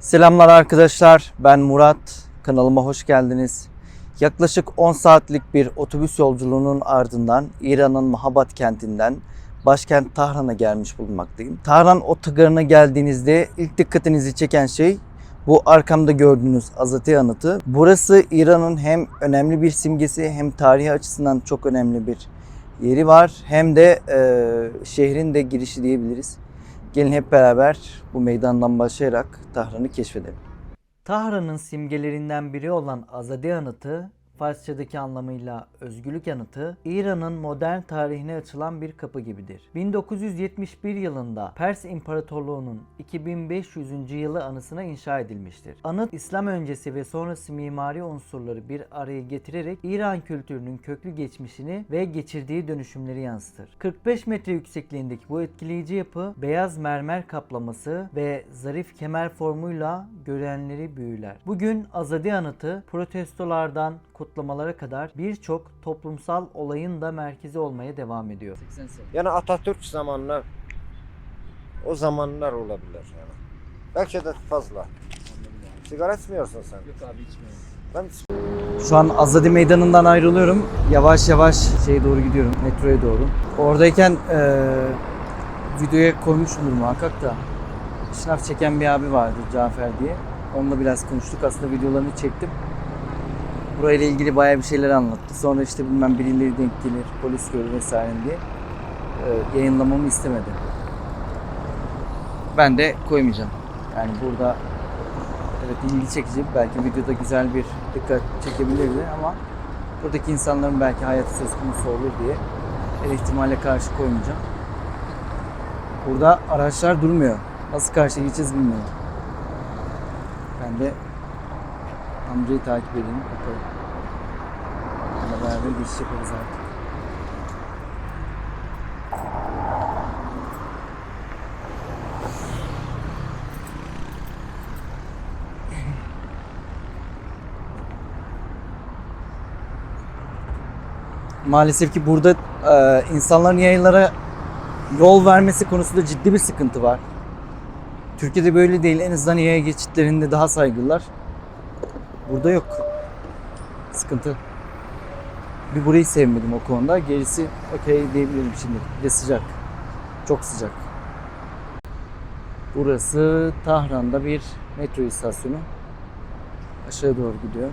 Selamlar arkadaşlar, ben Murat. Kanalıma hoş geldiniz. Yaklaşık 10 saatlik bir otobüs yolculuğunun ardından İran'ın Mahabat kentinden başkent Tahran'a gelmiş bulunmaktayım. Tahran otogarına geldiğinizde ilk dikkatinizi çeken şey bu arkamda gördüğünüz Azati Anıtı. Burası İran'ın hem önemli bir simgesi hem tarihi açısından çok önemli bir yeri var. Hem de şehrin de girişi diyebiliriz. Gelin hep beraber bu meydandan başlayarak Tahran'ı keşfedelim. Tahran'ın simgelerinden biri olan Azadi Anıtı, Farsçadaki anlamıyla özgürlük anıtı, İran'ın modern tarihine açılan bir kapı gibidir. 1971 yılında Pers İmparatorluğu'nun 2500. yılı anısına inşa edilmiştir. Anıt, İslam öncesi ve sonrası mimari unsurları bir araya getirerek İran kültürünün köklü geçmişini ve geçirdiği dönüşümleri yansıtır. 45 metre yüksekliğindeki bu etkileyici yapı, beyaz mermer kaplaması ve zarif kemer formuyla görenleri büyüler. Bugün Azadi Anıtı, protestolardan kutlamalara kadar birçok toplumsal olayın da merkezi olmaya devam ediyor. Yani Atatürk zamanlar, o zamanlar olabilir yani. Belki de fazla. Sigara içmiyorsun sen. Yok abi içmiyorum. Ben Şu an Azadi Meydanı'ndan ayrılıyorum. Yavaş yavaş şeye doğru gidiyorum, metroya doğru. Oradayken videoya koymuşumdur muhakkak da. Şınav çeken bir abi vardı, Cafer diye. Onunla biraz konuştuk. Aslında videolarını çektim. Burayla ilgili bayağı bir şeyler anlattı. Sonra işte bilmem birileri denk gelir, polis görür vesaire diye yayınlamamı istemedi. Ben de koymayacağım. Yani burada evet ilgi çekici, belki videoda güzel bir dikkat çekebilirdi ama buradaki insanların belki hayatı söz konusu olur diye her ihtimale karşı koymayacağım. Burada araçlar durmuyor. Nasıl karşıya geçeceğiz bilmiyorum. Ben de amcayı takip edeyim. Bakalım. Onunla beraber geçiş yaparız artık. Maalesef ki burada insanların yayınlara yol vermesi konusunda ciddi bir sıkıntı var. Türkiye'de böyle değil. En azından yaya geçitlerinde daha saygılılar. Burada yok. Sıkıntı. Bir burayı sevmedim o konuda. Gerisi okey diyebilirim şimdi. Bir de sıcak. Çok sıcak. Burası Tahran'da bir metro istasyonu. Aşağı doğru gidiyor.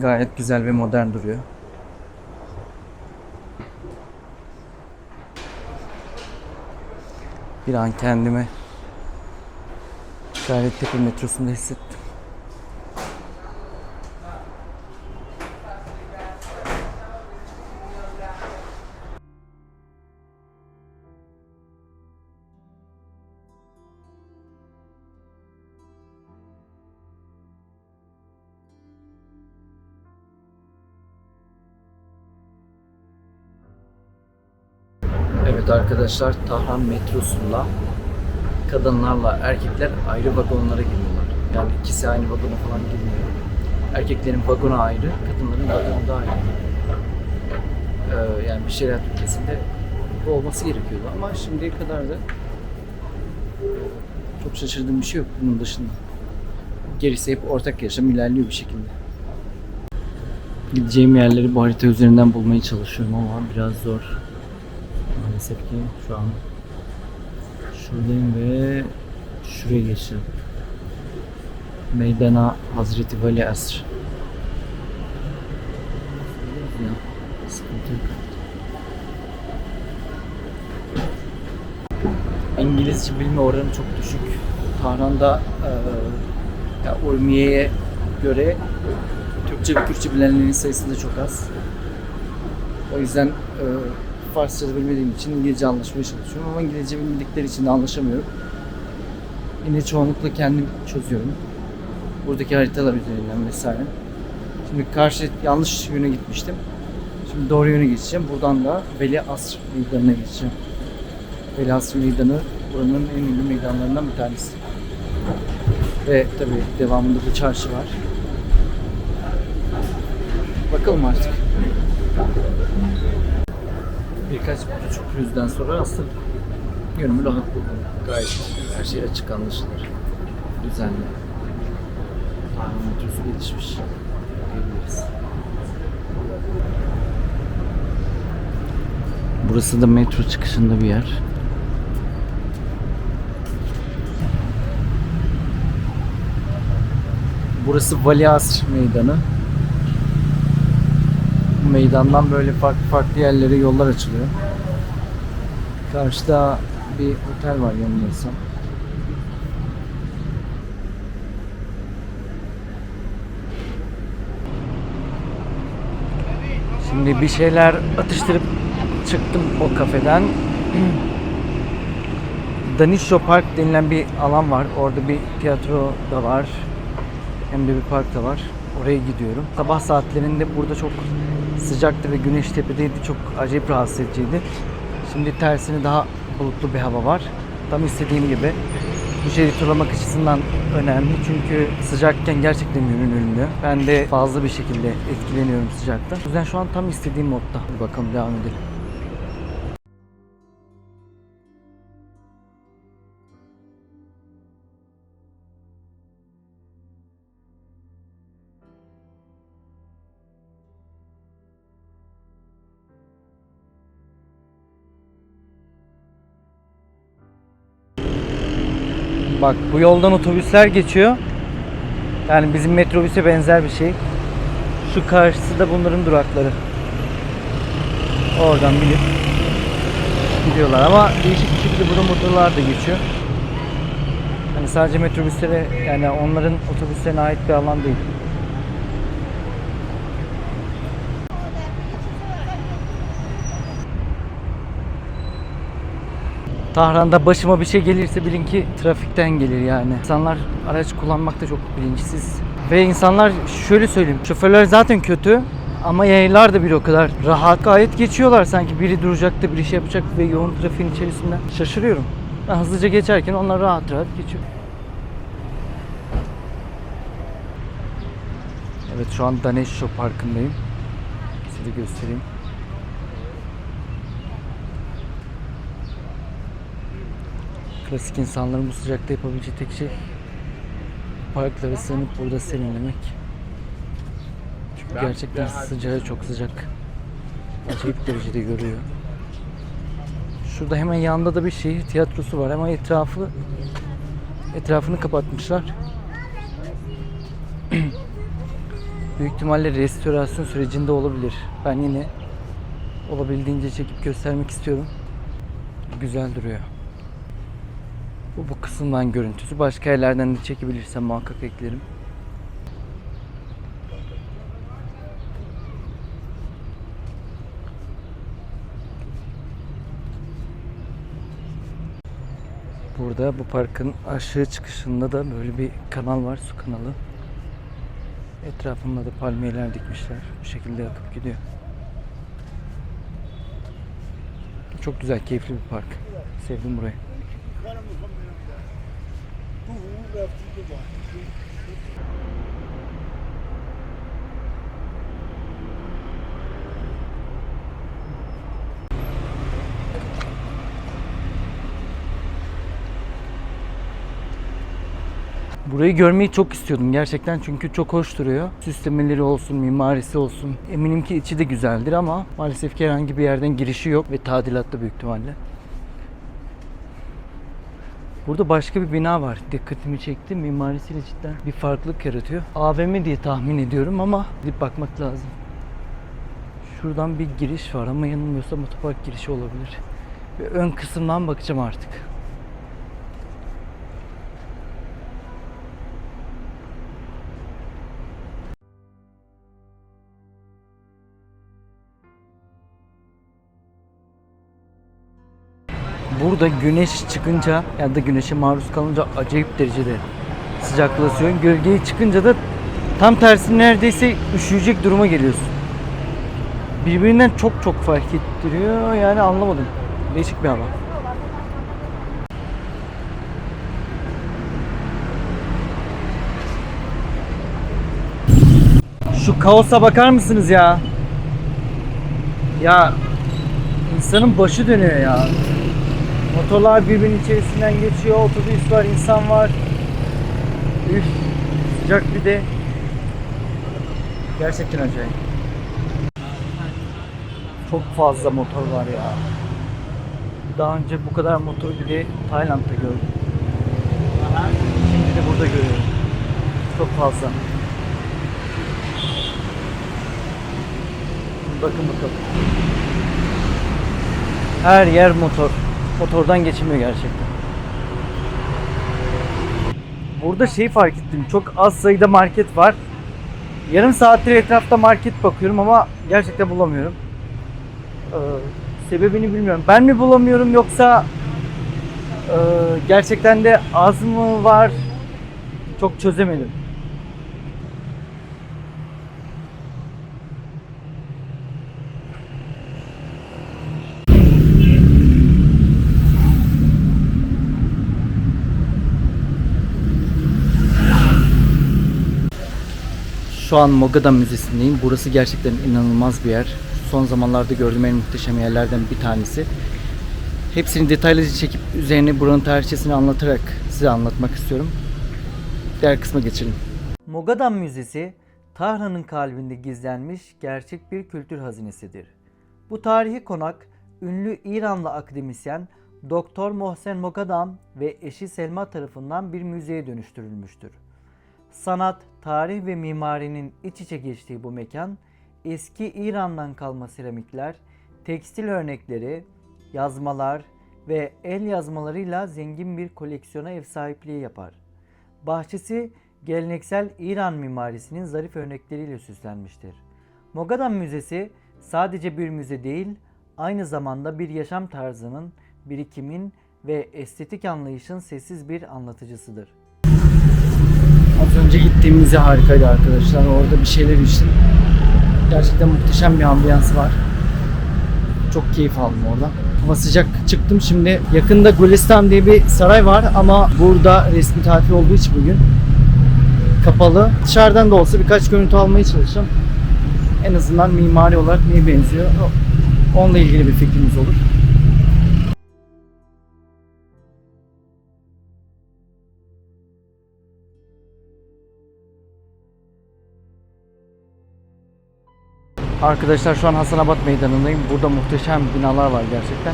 Gayet güzel ve modern duruyor. Bir an kendimi Gayrettepe metrosunda hissettim. Evet arkadaşlar, Tahran metrosunda kadınlarla erkekler ayrı vagonlara giriyorlar. Yani ikisi aynı vagona falan girmiyor. Erkeklerin vagonu ayrı, kadınların vagonu da ayrı. Yani bir şeriat ülkesinde bu olması gerekiyordu ama şimdiye kadar da çok şaşırdığım bir şey yok bunun dışında. Gerisi hep ortak yaşam ilerliyor bir şekilde. Gideceğim yerleri bu harita üzerinden bulmaya çalışıyorum ama biraz zor. Maalesef ki şu an şuradayım ve şuraya geçeceğim. Meydana Hazreti Veli Asr. Sıkıntı yok. İngilizce bilme oranı çok düşük. Tahran'da Urmiye'ye göre Türkçe ve Kürtçe bilenlerin sayısı da çok az. O yüzden Farsça bilmediğim için İngilizce anlaşmaya çalışıyorum ama İngilizce bilmedikleri için de anlaşamıyorum. Yine çoğunlukla kendim çözüyorum. Buradaki haritalar üzerinden vesaire. Şimdi karşı yanlış yöne gitmiştim. Şimdi doğru yöne geçeceğim. Buradan da Veli Asr meydanına geçeceğim. Veli Asr meydanı buranın en ünlü meydanlarından bir tanesi. Ve tabii devamında bir çarşı var. Bakalım artık. Birkaç buçuk yüzden sonra aslında yönümü rahat buldum. Gayet her şey açık anlaşılır. Düzenli. Metrosu gelişmiş diyebiliriz. Burası da metro çıkışında bir yer. Burası Valiasr Meydanı. Bu meydandan böyle farklı yerlere yollar açılıyor. Karşıda bir otel var yanılmıyorsam. Şimdi bir şeyler atıştırıp çıktım o kafeden. Danisho Park denilen bir alan var. Orada bir tiyatro da var. Hem de bir park da var. Oraya gidiyorum. Sabah saatlerinde burada çok sıcaktı ve güneş tepedeydi. Çok acayip rahatsız ediciydi. Şimdi tersine daha bulutlu bir hava var. Tam istediğim gibi. Bu şehri turlamak açısından önemli çünkü sıcakken gerçekten yönün ölmüyor. Ben de fazla bir şekilde etkileniyorum sıcaktan. O yüzden şu an tam istediğim modda. Bir bakalım, devam edelim. Bak, bu yoldan otobüsler geçiyor. Yani bizim metrobüse benzer bir şey. Şu karşısı da bunların durakları. Oradan binip gidiyorlar ama değişik bir şekilde burada motorlar da geçiyor. Hani sadece metrobüslere, yani onların otobüslerine ait bir alan değil. Tahran'da başıma bir şey gelirse bilin ki trafikten gelir yani. İnsanlar araç kullanmakta çok bilinçsiz. Ve insanlar, şöyle söyleyeyim, şoförler zaten kötü ama yaylar da bir o kadar rahat. Gayet geçiyorlar, sanki biri duracak da bir şey yapacak ve yoğun trafiğin içerisinden. Şaşırıyorum. Ben hızlıca geçerken onlar rahat rahat geçiyor. Evet, şu an Danisho Parkı'ndayım. Size göstereyim. Klasik insanların bu sıcakta yapabileceği tek şey parklara sığınıp burada serinlemek. Çünkü gerçekten sıcağı çok sıcak. Acayip derecede görüyor. Şurada hemen yanında da bir şehir tiyatrosu var ama etrafını kapatmışlar. Büyük ihtimalle restorasyon sürecinde olabilir. Ben yine olabildiğince çekip göstermek istiyorum. Güzel duruyor. Bu kısımdan görüntüsü. Başka yerlerden de çekebilirsem muhakkak eklerim. Burada bu parkın aşağı çıkışında da böyle bir kanal var, su kanalı. Etrafında da palmiyeler dikmişler. Bu şekilde akıp gidiyor. Çok güzel, keyifli bir park. Sevdim burayı. Burayı görmeyi çok istiyordum gerçekten çünkü çok hoş duruyor. Süslemeleri olsun, mimarisi olsun. Eminim ki içi de güzeldir ama maalesef ki herhangi bir yerden girişi yok ve tadilatta büyük ihtimalle. Burada başka bir bina var. Dikkatimi çekti. Mimarisiyle cidden bir farklılık yaratıyor. AVM diye tahmin ediyorum ama gidip bakmak lazım. Şuradan bir giriş var ama yanılmıyorsam otopark girişi olabilir. Ve ön kısımdan bakacağım artık. Burada güneş çıkınca ya da güneşe maruz kalınca acayip derecede sıcaklaşıyor. Gölgeye çıkınca da tam tersi, neredeyse üşüyecek duruma geliyorsun. Birbirinden çok fark ettiriyor. Yani anlamadım. Değişik bir hava. Şu kaosa bakar mısınız ya? Ya İnsanın başı dönüyor ya. Motorlar birbirinin içerisinden geçiyor, otobüs var, insan var. Üf, sıcak bir de. Gerçekten acayip. Çok fazla motor var ya. Daha önce bu kadar motor bile Tayland'da gördüm. Şimdi de burada görüyorum. Çok fazla. Bakın bakalım. Her yer motor. Motordan geçilmiyor gerçekten. Burada şeyi fark ettim. Çok az sayıda market var. Yarım saattir etrafta market bakıyorum ama gerçekten bulamıyorum. Sebebini bilmiyorum. Ben mi bulamıyorum yoksa gerçekten de az mı var? Çok çözemedim. Şu an Mogadan Müzesi'ndeyim. Burası gerçekten inanılmaz bir yer. Son zamanlarda gördüğüm en muhteşem yerlerden bir tanesi. Hepsini detaylıca çekip üzerine buranın tarihçesini anlatarak size anlatmak istiyorum. Diğer kısma geçelim. Mogadan Müzesi, Tahran'ın kalbinde gizlenmiş gerçek bir kültür hazinesidir. Bu tarihi konak, ünlü İranlı akademisyen Doktor Mohsen Moghadam ve eşi Selma tarafından bir müzeye dönüştürülmüştür. Sanat, tarih ve mimarinin iç içe geçtiği bu mekan, eski İran'dan kalma seramikler, tekstil örnekleri, yazmalar ve el yazmalarıyla zengin bir koleksiyona ev sahipliği yapar. Bahçesi, geleneksel İran mimarisinin zarif örnekleriyle süslenmiştir. Mogadan Müzesi sadece bir müze değil, aynı zamanda bir yaşam tarzının, birikimin ve estetik anlayışın sessiz bir anlatıcısıdır. Az önce gittiğim müze harikaydı arkadaşlar. Orada bir şeyler içtim. Gerçekten muhteşem bir ambiyansı var. Çok keyif aldım orada. Hava sıcak, çıktım şimdi. Yakında Gülistan diye bir saray var ama burada resmi tatil olduğu için bugün kapalı. Dışarıdan da olsa birkaç görüntü almaya çalışacağım. En azından mimari olarak neye benziyor? Onunla ilgili bir fikrimiz olur. Arkadaşlar şu an Hasanabad Meydanı'ndayım. Burada muhteşem binalar var gerçekten.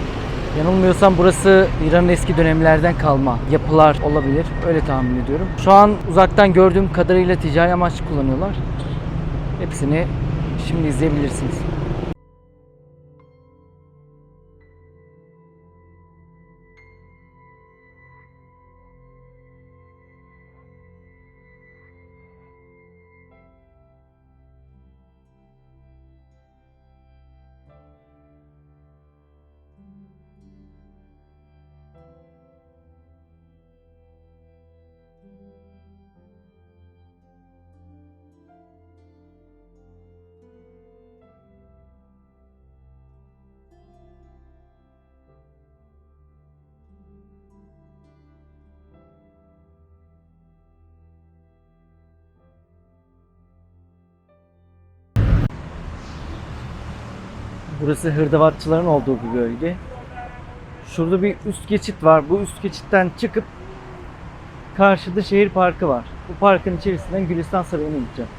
Yanılmıyorsam burası İran'ın eski dönemlerden kalma yapılar olabilir. Öyle tahmin ediyorum. Şu an uzaktan gördüğüm kadarıyla ticari amaçlı kullanıyorlar. Hepsini şimdi izleyebilirsiniz. Burası hırdavatçıların olduğu bir bölge. Şurada bir üst geçit var. Bu üst geçitten çıkıp karşıda şehir parkı var. Bu parkın içerisinden Gülistan Sarayı'na gideceğim.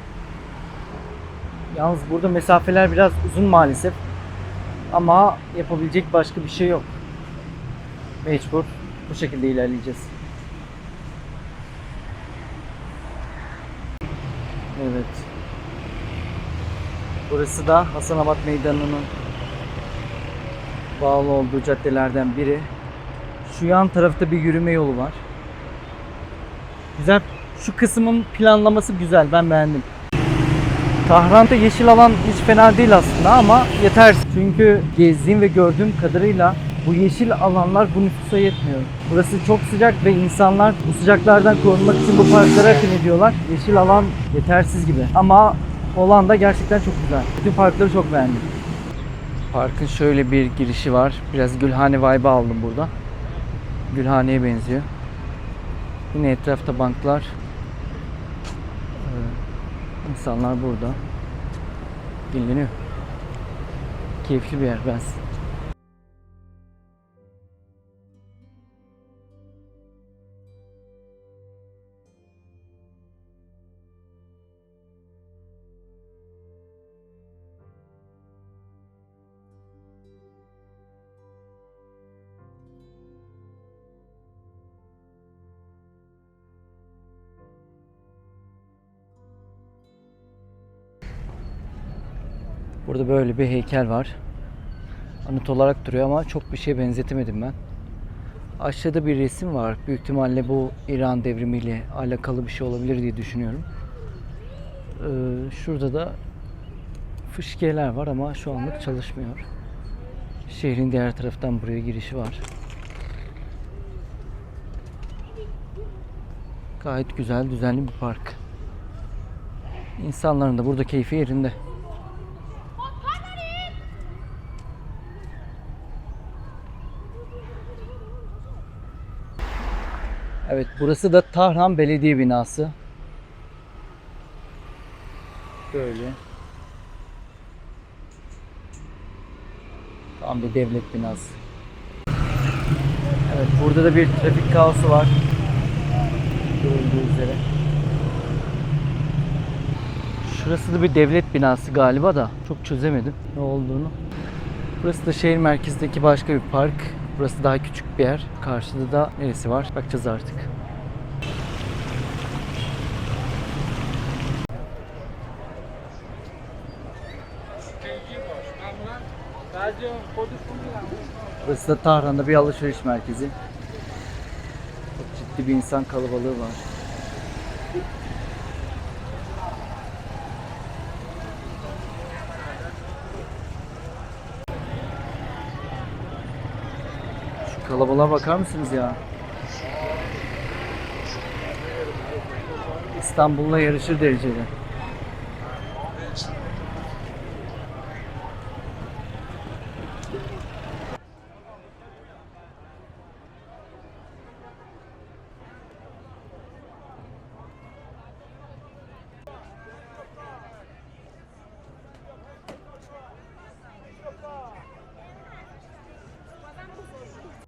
Yalnız burada mesafeler biraz uzun maalesef. Ama yapabilecek başka bir şey yok. Mecbur bu şekilde ilerleyeceğiz. Evet. Burası da Hasanabad Meydanı'nın bağlı olduğu caddelerden biri. Şu yan tarafta bir yürüme yolu var. Güzel. Şu kısmın planlaması güzel. Ben beğendim. Tahran'da yeşil alan hiç fena değil aslında ama yetersiz. Çünkü gezdiğim ve gördüğüm kadarıyla bu yeşil alanlar bu nüfusa yetmiyor. Burası çok sıcak ve insanlar bu sıcaklardan korunmak için bu parklara akın ediyorlar. Yeşil alan yetersiz gibi. Ama olan da gerçekten çok güzel. Bütün parkları çok beğendim. Parkın şöyle bir girişi var. Biraz Gülhane vibe aldım burada. Gülhane'ye benziyor. Yine etrafta banklar. İnsanlar burada. Dinleniyor. Keyifli bir yer. Ben Burada böyle bir heykel var. Anıt olarak duruyor ama çok bir şeye benzetemedim ben. Aşağıda bir resim var. Büyük ihtimalle bu İran devrimiyle alakalı bir şey olabilir diye düşünüyorum. Şurada da fıskiyeler var ama şu anlık çalışmıyor. Şehrin diğer taraftan buraya girişi var. Gayet güzel, düzenli bir park. İnsanların da burada keyfi yerinde. Evet, burası da Tahran Belediye Binası. Böyle. Tam bir devlet binası. Evet, burada da bir trafik kaosu var. Görüldüğü üzere. Şurası da bir devlet binası galiba da çok çözemedim ne olduğunu. Burası da şehir merkezindeki başka bir park. Burası daha küçük bir yer. Karşıda da neresi var? Bakacağız artık. Burası da Tahran'da bir alışveriş merkezi. Çok ciddi bir insan kalabalığı var. Şu kalabalığa bakar mısınız ya? İstanbul'la yarışır derecede.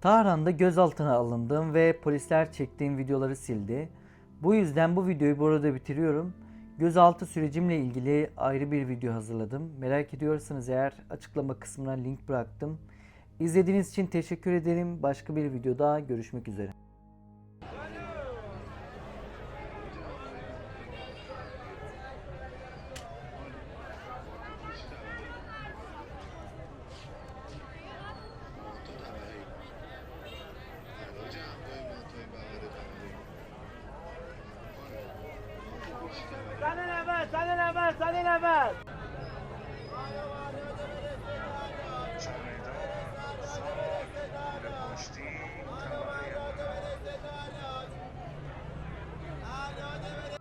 Tahran'da gözaltına alındım ve polisler çektiğim videoları sildi. Bu yüzden bu videoyu burada bitiriyorum. Gözaltı sürecimle ilgili ayrı bir video hazırladım. Merak ediyorsanız eğer açıklama kısmına link bıraktım. İzlediğiniz için teşekkür ederim. Başka bir videoda görüşmek üzere. Sen